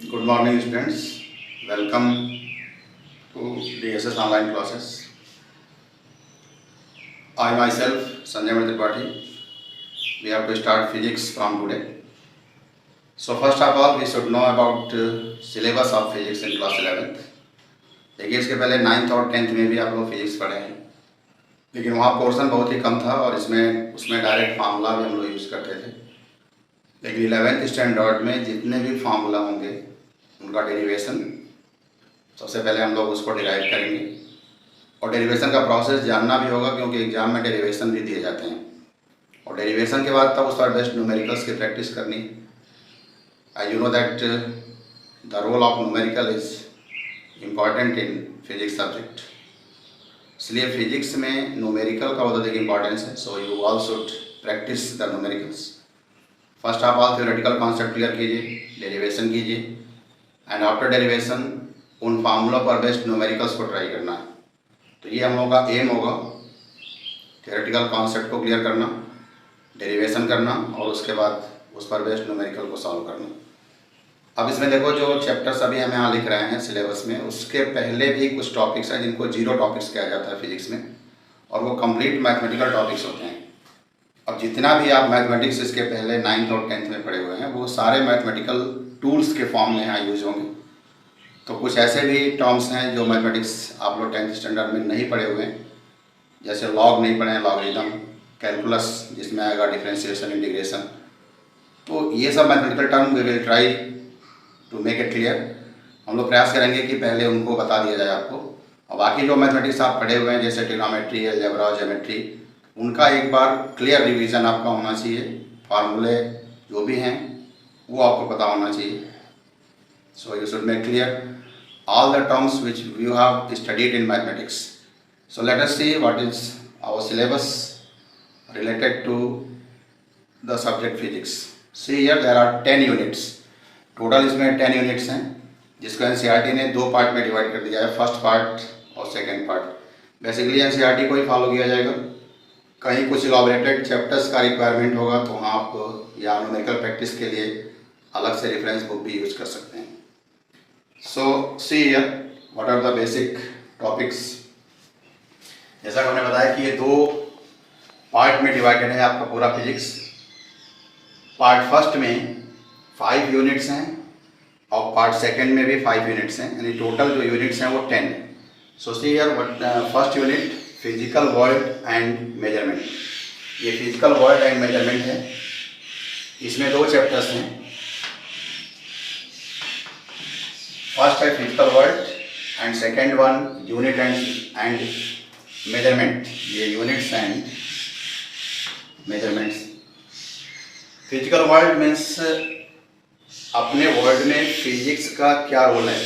Good morning, students. Welcome to DSS online classes. I myself, Sanjay Tripathi. We have to start physics from today. So first of all, we should know about syllabus of physics in class 11th. देखिए इसके पहले 9th और 10th में भी आप लोग physics पढ़े हैं, लेकिन वहाँ पोर्शन बहुत ही कम था और उसमें डायरेक्ट फार्मूला भी हम लोग यूज़ करते थे। लेकिन 11th स्टैंडर्ड में जितने भी फार्मूला होंगे उनका डेरिवेशन सबसे पहले हम लोग उसको डिराइव करेंगे और डेरिवेशन का प्रोसेस जानना भी होगा, क्योंकि एग्जाम में डेरिवेशन भी दिए जाते हैं। और डेरिवेशन के बाद तब उस पर बेस्ट न्यूमेरिकल्स की प्रैक्टिस करनी। I you know that the role of numerical is important in physics subject, इसलिए फिजिक्स में न्यूमेरिकल का बहुत अधिक इम्पॉर्टेंस है। So you all should practise the numericals. First of all theoretical concept clear कीजिए, derivation कीजिए, and after derivation उन formula पर बेस्ड न्यूमेरिकल्स को ट्राई करना है। तो ये हम लोगों का एम होगा, थ्योरेटिकल कॉन्सेप्ट को क्लियर करना, डेरिवेशन करना और उसके बाद उस पर बेस्ड न्यूमेरिकल को सॉल्व करना। अब इसमें देखो जो चैप्टर्स अभी हम यहाँ लिख रहे हैं सिलेबस में, उसके पहले भी कुछ टॉपिक्स हैं जिनको जीरो टॉपिक्स कहा जाता है फिजिक्स में, और वो कंप्लीट मैथमेटिकल टॉपिक्स होते हैं। अब जितना भी आप मैथमेटिक्स इसके पहले 9th और 10th में पढ़े हुए हैं वो सारे मैथमेटिकल टूल्स के फॉर्म में यहाँ यूज होंगे। तो कुछ ऐसे भी टर्म्स हैं जो मैथमेटिक्स आप लोग 10th स्टैंडर्ड में नहीं पढ़े हुए हैं, जैसे लॉग नहीं पढ़े हैं, लॉगरिथम, कैलकुलस जिसमें आएगा डिफरेंशिएशन, इंटीग्रेशन। तो ये सब mathematical term we will try to make it clear. हम लोग प्रयास करेंगे कि पहले उनको बता दिया जाए आपको, और बाकी जो मैथमेटिक्स आप पढ़े हुए हैं जैसे ट्रिग्नोमेट्री, अलजेब्रा, ज्योमेट्री, उनका एक बार क्लियर रिवीजन आपका होना चाहिए। फार्मूले जो भी हैं वो आपको पता होना चाहिए। So you should make clear all the terms which you have studied in mathematics. So let us see what is our syllabus related to the subject physics. See here there are 10 units. Total इसमें 10 units हैं, जिसको NCERT ने दो part में divide कर दिया है, first part और सेकेंड पार्ट। बेसिकली NCERT को ही फॉलो किया जाएगा। कहीं कुछ इलॉबरेटेड चैप्टर्स का रिक्वायरमेंट होगा तो वहाँ आप या न्यूमेरिकल प्रैक्टिस के लिए अलग से रेफरेंस बुक भी यूज कर सकते हैं। So see here what are the basic topics. जैसा कि हमने बताया कि ये दो पार्ट में डिवाइडेड है आपका पूरा फिजिक्स। पार्ट फर्स्ट में 5 यूनिट्स हैं और पार्ट सेकंड में भी 5 यूनिट्स हैं, यानी टोटल जो यूनिट्स हैं वो 10 हैं। So see here first unit physical world and measurement. ये फिजिकल वर्ल्ड एंड मेजरमेंट है, इसमें दो चैप्टर्स हैं। फर्स्ट है physical world and second one unit and measurement. ये units and measurements. Physical world means अपने वर्ल्ड में फिजिक्स का क्या रोल है।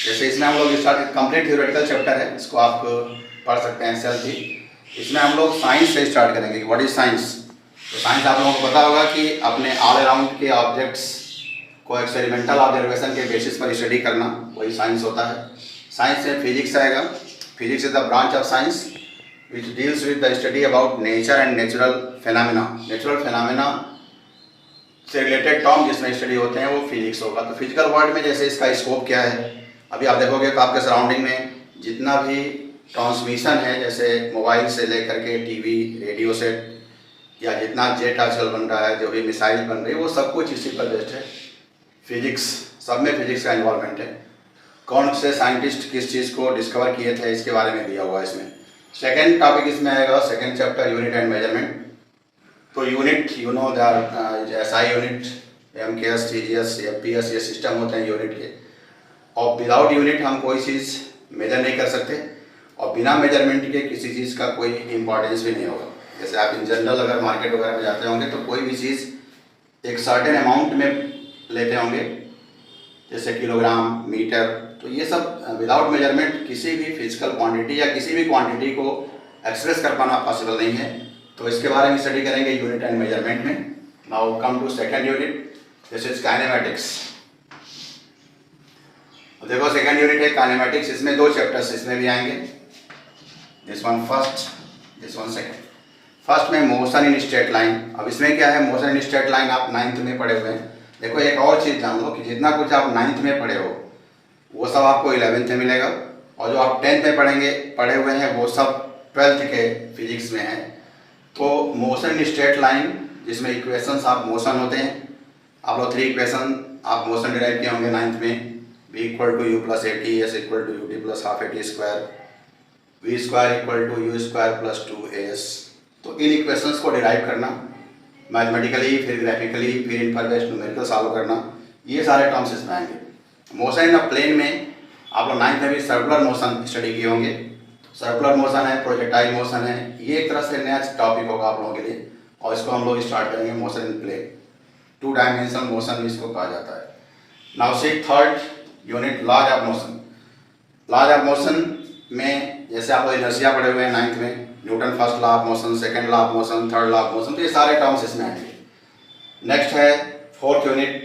जैसे इसमें हम लोग स्टार्ट कंप्लीट थ्योरेटिकल चैप्टर है, इसको आप पढ़ सकते हैं सेल्फ ही। इसमें हम लोग साइंस से स्टार्ट करेंगे कि व्हाट इज साइंस। तो साइंस आप लोगों को पता होगा कि अपने ऑल अराउंड के ऑब्जेक्ट्स को एक्सपेरिमेंटल ऑब्जर्वेशन के बेसिस पर स्टडी करना, वही साइंस होता है। साइंस में फिजिक्स आएगा। Physics is the branch of science which deals with the study about nature and natural phenomena. Natural phenomena से रिलेटेड टर्म जिसमें स्टडी होते हैं वो फिजिक्स होगा। तो फिजिकल वर्ल्ड में जैसे इसका स्कोप क्या है, अभी आप देखोगे तो आपके सराउंडिंग में जितना भी ट्रांसमिशन है, जैसे मोबाइल से लेकर के टीवी, रेडियो सेट, या जितना जेट आजकल बन रहा है, जो भी मिसाइल बन रही है, वो सब कुछ इसी पर बेस्ड है। फिजिक्स, सब में फिजिक्स का इन्वॉल्वमेंट है। कौन से साइंटिस्ट किस चीज़ को डिस्कवर किए थे इसके बारे में दिया हुआ है इसमें। सेकेंड टॉपिक इसमें आएगा, second chapter unit and measurement. तो unit you know the SI unit, MKS, TGS, FPS, ये सिस्टम होते हैं यूनिट के। और विदाउट यूनिट हम कोई चीज़ मेजर नहीं कर सकते, और बिना मेजरमेंट के किसी चीज़ का कोई इम्पोर्टेंस भी नहीं होगा। जैसे आप इन जनरल अगर मार्केट वगैरह में जाते होंगे तो कोई भी चीज़ एक सर्टेन अमाउंट में लेते होंगे, जैसे किलोग्राम, मीटर। तो ये सब विदाउट मेजरमेंट किसी भी फिजिकल क्वांटिटी या किसी भी क्वांटिटी को एक्सप्रेस कर पाना पॉसिबल नहीं है। तो इसके बारे में स्टडी करेंगे यूनिट एंड मेजरमेंट में। Now come to second unit, this is kinematics. देखो सेकेंड यूनिट है काइनेमेटिक्स। इसमें दो चैप्टर्स इसमें भी आएंगे, this one first, this one second. First में मोशन इन स्ट्रेट लाइन। अब इसमें क्या है, मोशन इन स्ट्रेट लाइन आप 9th में पढ़े हुए हैं। देखो एक और चीज़ जान लो कि जितना कुछ आप 9th में पढ़े हो वो सब आपको 11th में मिलेगा, और जो आप 10th में पढ़े हुए हैं वो सब 12th के फिजिक्स में है। तो मोशन इन स्ट्रेट लाइन, जिसमें इक्वेशंस आप मोशन होते हैं, आप लोग 3 इक्वेशन आप मोशन डिराइव किए होंगे 9th में। v equal to u plus a t, s equal to u t plus half a t square, v square equal to u square plus 2as। तो इन इक्वेशंस को डिराइव करना mathematically, फिर graphically, फिर इनफर बेस्ड न्यूमेरिकल सॉल्व करना, ये सारे टर्म्स इसमें आएंगे। मोशन इन अ प्लेन में आप लोग 9th में भी सर्कुलर मोशन स्टडी किए होंगे। सर्कुलर मोशन है, प्रोजेक्टाइल मोशन है, ये एक तरह से नया टॉपिक होगा आप लोगों के लिए, और इसको हम लोग स्टार्ट करेंगे motion in plane. 2 dimensional motion भी इसको कहा जाता है। Now see third unit, laws of motion. Laws of motion में जैसे आप लोग इनर्शिया पढ़े हुए हैं 9th में, Newton first law of motion, second law of motion, third law of motion, तो ये सारे टर्म्स इसमें आएंगे। नेक्स्ट है 4th unit,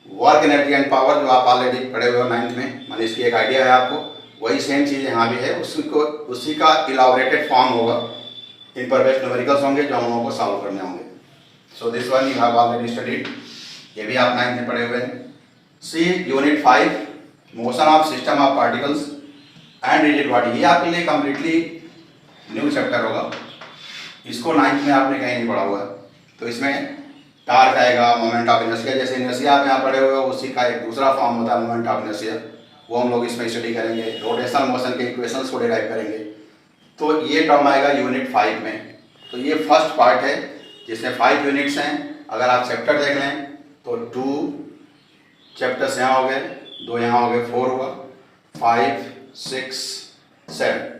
work energy and power, जो आप ऑलरेडी पढ़े हुए हो 9th में, माने इसकी एक आइडिया है आपको, वही सेम चीज़ यहाँ भी है, उसी का इलाबोरेटेड फॉर्म होगा। इन पर बेस्ड न्यूमेरिकल्स होंगे जो हम लोगों को सॉल्व करने होंगे। So this one you have already studied, ये भी आप 9th में पढ़े हुए हैं। See unit 5, motion of system of particles and rigid body, ये आपके लिए कम्प्लीटली न्यू चैप्टर होगा, इसको 9th में आपने कहीं नहीं पढ़ा हुआ है। तो इसमें टार्क आएगा, मोमेंट ऑफ इनर्शिया, जैसे इनर्शिया आप यहाँ पढ़े हुए हो उसी का एक दूसरा फॉर्म होता है मोमेंट ऑफ इनर्शिया, वो हम लोग इसमें स्टडी करेंगे। रोटेशनल मोशन के इक्वेशंस को डिराइव करेंगे, तो ये टर्म आएगा यूनिट 5 में। तो ये फर्स्ट पार्ट है जिसमें 5 यूनिट्स हैं। अगर आप चैप्टर देख लें तो 2 चैप्टर्स यहाँ हो गए, 2 यहाँ हो गए, 4 हुआ, 5, 6, 7,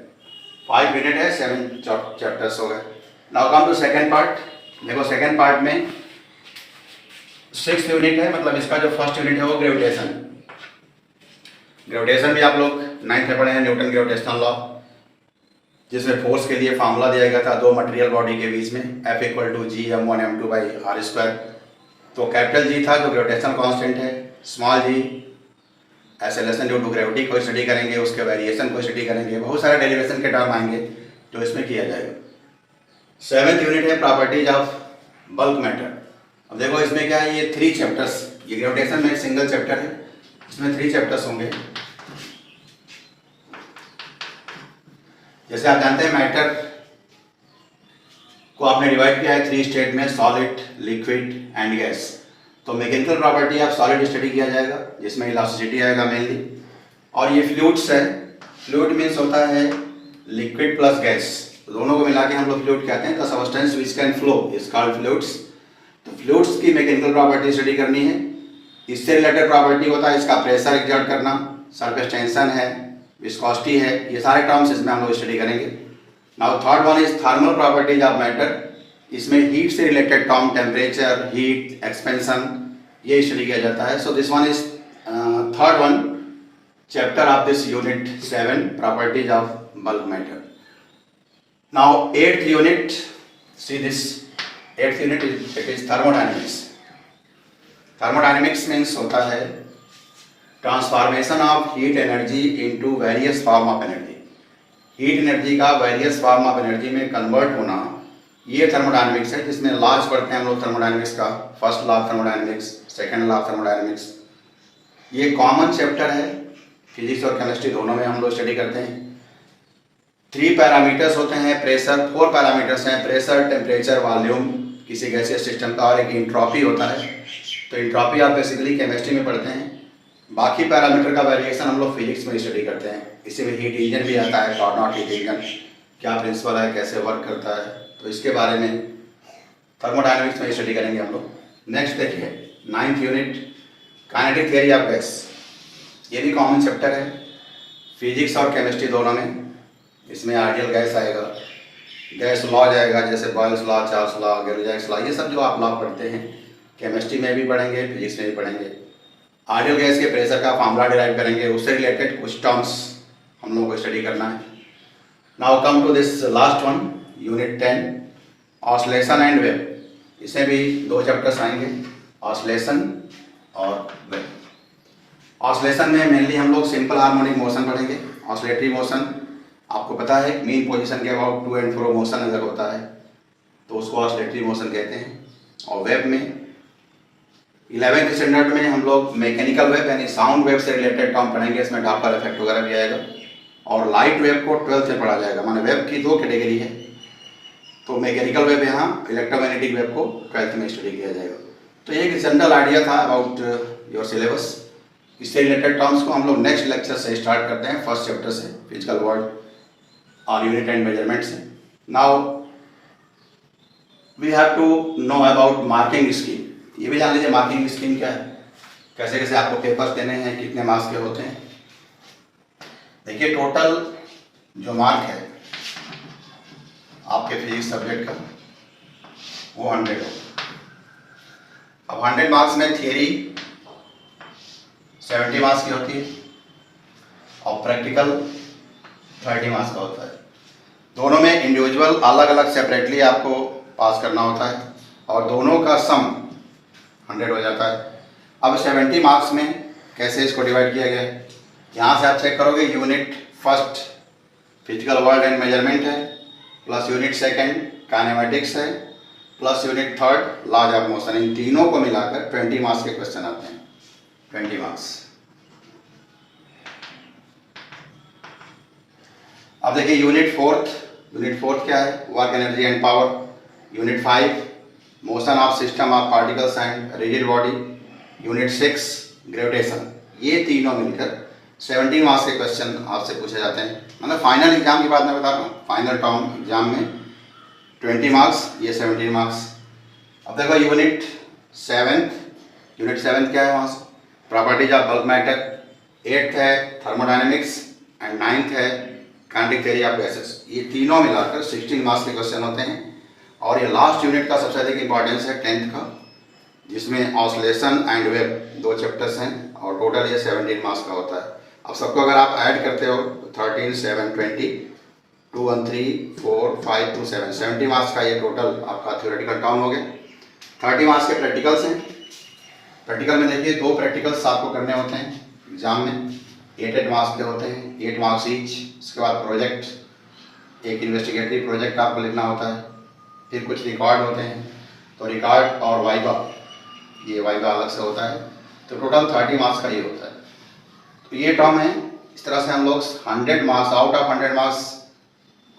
5 यूनिट है, 7 चैप्टर्स हो गए। Now come to second part. देखो सेकेंड पार्ट में 6th यूनिट है, मतलब इसका जो फर्स्ट यूनिट है वो ग्रेविटेशन। ग्रेविटेशन भी आप लोग 9th में पढ़े हैं, न्यूटन ग्रेविटेशनल लॉ, जिसमें फोर्स के लिए फार्मूला दिया गया था 2 मटेरियल बॉडी के बीच में, F equal to G m1 m2 by r square. तो कैपिटल जी था जो ग्रेविटेशनल कांस्टेंट है, small g acceleration due to gravity को स्टडी करेंगे, उसके वेरिएशन को स्टडी करेंगे, बहुत सारे डेरिवेशन के टर्म आएंगे जो इसमें किया जाएगा। 7th यूनिट है प्रॉपर्टीज ऑफ बल्क मैटर। अब देखो इसमें क्या है, ये 3 चैप्टर्स, ये ग्रेविटेशन में एक सिंगल चैप्टर है, इसमें 3 चैप्टर्स होंगे। जैसे आप जानते हैं मैटर को आपने डिवाइड किया है 3 स्टेट में, सॉलिड, लिक्विड एंड गैस। तो mechanical property of solid study किया जाएगा, जिसमें इलास्टिसिटी आएगा मेनली, और ये फ्लूइड्स है। फ्लूइड मीन्स होता है लिक्विड प्लस गैस, तो दोनों को मिला के हम लोग फ्लूइड कहते हैं। The substance which can flow is called fluids. तो फ्लूइड्स की मैकेनिकल प्रॉपर्टी स्टडी करनी है। इससे रिलेटेड प्रॉपर्टी होता है इसका प्रेशर एक्सर्ट करना, सरफेस टेंशन है, विस्कोसिटी है, ये सारे टर्म्स इसमें हम लोग स्टडी करेंगे। Now third one is thermal properties of matter. इसमें हीट से related term, temperature, heat, expansion, ये स्टडी किया जाता है। सो this one is third one chapter of this unit 7, properties of bulk matter. Now 8th unit, see this 8th unit it is thermodynamics. Thermodynamics means होता है transformation of heat energy into various form of energy. Heat energy का various form of energy में convert होना, ये thermodynamics है, जिसमें laws पढ़ते हैं हम लोग थर्मोडायनेमिक्स का। First law of thermodynamics, second law of thermodynamics, ये कॉमन चैप्टर है, फिजिक्स और केमिस्ट्री दोनों में हम लोग स्टडी करते हैं। 3 पैरामीटर्स होते हैं, प्रेशर, 4 पैरामीटर्स हैं, प्रेशर, टेम्परेचर, वॉल्यूम किसी गैसीय सिस्टम का, और एक इंट्रॉपी होता है। तो इंट्रॉपी आप बेसिकली केमिस्ट्री में पढ़ते हैं। बाकी पैरामीटर का वेरिएशन हम लोग फिजिक्स में स्टडी करते हैं। इसी में हीट इंजन भी आता है, कार्नोट हीट इंजन क्या प्रिंसिपल है, कैसे वर्क करता है, तो इसके बारे में थर्मोडायनेमिक्स में स्टडी करेंगे हम लोग। नेक्स्ट देखिए 9th unit, kinetic theory of gas. ये भी कॉमन चैप्टर है फिजिक्स और केमिस्ट्री दोनों में। इसमें आइडियल गैस आएगा, गैस लॉ जाएगा, जैसे Boyle's law, Charles law, Gay Lussac's law, ये सब जो आप लॉ पढ़ते हैं केमिस्ट्री में भी पढ़ेंगे, फिजिक्स में भी पढ़ेंगे। आइडियल गैस के प्रेशर का फार्मूला डिराइव करेंगे, उससे रिलेटेड कुछ टर्म्स हम लोगों को स्टडी करना है। Now come to this last one, unit 10, oscillation and wave. इसमें भी 2 चैप्टर्स आएंगे, ऑसिलेशन और वेव। ऑसिलेशन में मेनली हम लोग सिंपल हार्मोनिक मोशन पढ़ेंगे। ऑसिलेटरी मोशन आपको पता है, मीन पोजीशन के about to and fro motion अगर होता है तो उसको ऑसिलेटरी मोशन कहते हैं। और वेव में 11th स्टैंडर्ड में हम लोग मैकेनिकल वेव यानी साउंड वेव से रिलेटेड टर्म पढ़ेंगे। इसमें डार्पर इफेक्ट वगैरह भी आएगा। और लाइट वेव को 12th में पढ़ा जाएगा। माने वेव की 2 कैटेगरी है, तो मैकेनिकल वेव यहाँ, इलेक्ट्रोमैग्नेटिक वेव को 12th में स्टडी किया जाएगा। तो ये एक जनरल आइडिया था अबाउट योर सिलेबस। इससे रिलेटेड टर्म्स को हम लोग नेक्स्ट लेक्चर से स्टार्ट करते हैं, फर्स्ट चैप्टर से, फिजिकल वर्ल्ड और यूनिट एंड मेजरमेंट से। Now we have to know about marking scheme. ये भी जान लीजिए मार्किंग स्कीम क्या है, कैसे कैसे आपको पेपर्स देने हैं, कितने मार्क्स के होते हैं। देखिए टोटल जो मार्क है आपके फिजिक्स सब्जेक्ट का वो 100 हो। अब 100 मार्क्स में थियरी 70 मार्क्स की होती है और प्रैक्टिकल 30 मार्क्स का होता है। दोनों में इंडिविजुअल अलग अलग सेपरेटली आपको पास करना होता है और दोनों का सम 100 हो जाता है। अब 70 मार्क्स में कैसे इसको डिवाइड किया गया है, यहाँ से आप चेक करोगे unit first physical world and measurement है, प्लस यूनिट सेकंड काइनेमेटिक्स है, plus unit third laws of motion. इन तीनों को मिलाकर 20 मार्क्स के क्वेश्चन आते हैं, 20 मार्क्स। अब देखिए यूनिट फोर्थ क्या है, work energy and power. Unit 5 motion of system of particles and rigid body. Unit 6 gravitation. ये तीनों मिलकर 17 मार्क्स के क्वेश्चन आपसे पूछे जाते हैं। मतलब फाइनल एग्जाम की बात मैं बता रहा हूँ, फाइनल टर्म एग्जाम में 20 मार्क्स, ये 17 मार्क्स। अब देखो यूनिट 7 क्या है, वहाँ से properties of bulk matter. 8th है थर्मोडायनेमिक्स एंड 9th है काइनेटिक थ्योरी ऑफ गैसेस। ये तीनों मिलाकर 16 मार्क्स के क्वेश्चन होते हैं। और ये लास्ट यूनिट का सबसे अधिक इंपॉर्टेंस है 10th का, जिसमें ऑसिलेशन एंड वेव 2 चैप्टर्स हैं और टोटल ये 17 मार्क्स का होता है। अब सबको अगर आप ऐड करते हो 13, 7, 20, 2, 1, 3, 4, 5, 2, 7, 70 मार्क्स का ये टोटल आपका थ्योरेटिकल टर्म हो गया। 30 मार्क्स के प्रैक्टिकल्स हैं। प्रैक्टिकल में देखिए 2 प्रैक्टिकल्स आपको करने होते हैं एग्जाम में, 8 मार्क्स के होते हैं, 8 मार्क्स ईच। इसके बाद प्रोजेक्ट, एक इन्वेस्टिगेटिव प्रोजेक्ट आपको लिखना होता है। फिर कुछ रिकॉर्ड होते हैं, तो रिकॉर्ड और वाइवा, ये वाइवा अलग से होता है। तो टोटल 30 मार्क्स का ये होता है। तो ये टर्म है। इस तरह से हम लोग 100 मार्क्स आउट ऑफ 100 मार्क्स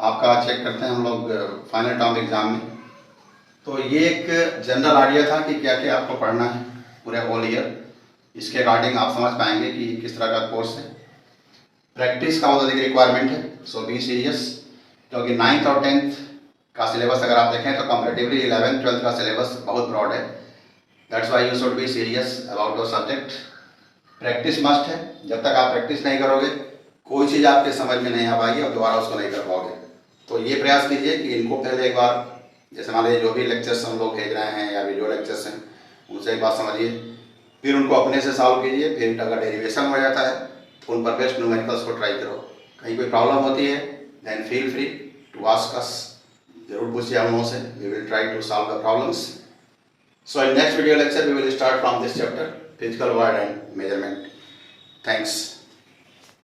आपका चेक करते हैं हम लोग फाइनल टर्म एग्जाम में। तो ये एक जनरल आइडिया था कि क्या क्या आपको पढ़ना है पूरे होल ईयर। इसके अकॉर्डिंग आप समझ पाएंगे कि किस तरह का कोर्स है। प्रैक्टिस का बहुत अधिक रिक्वायरमेंट है, सो बी सीरियस, क्योंकि 9th और 10th का सिलेबस अगर आप देखें तो कंपैरेटिवली 11th 12th का सिलेबस बहुत ब्रॉड है। That's why you should be serious about your subject. Practice must है। जब तक आप प्रैक्टिस नहीं करोगे कोई चीज़ आपके समझ में नहीं आ पाएगी और दोबारा उसको नहीं कर पाओगे। तो ये प्रयास कीजिए कि इनको पहले एक बार, जैसे मान लीजिए जो भी लेक्चर्स हम लोग भेज रहे हैं या वीडियो लेक्चर्स हैं, उनसे एक बात समझिए, फिर उनको अपने से सॉल्व कीजिए। फिर अगर डेरिवेशन हो जाता है तो उन पर बेस्ट न्यूमेरिकल्स को ट्राई करो। कहीं कोई प्रॉब्लम होती है then feel free to ask us. जरूर पूछिए हम लोगों से, we will try to solve the problems. So in next video lecture we will start from this chapter, physical world and measurement. Thanks.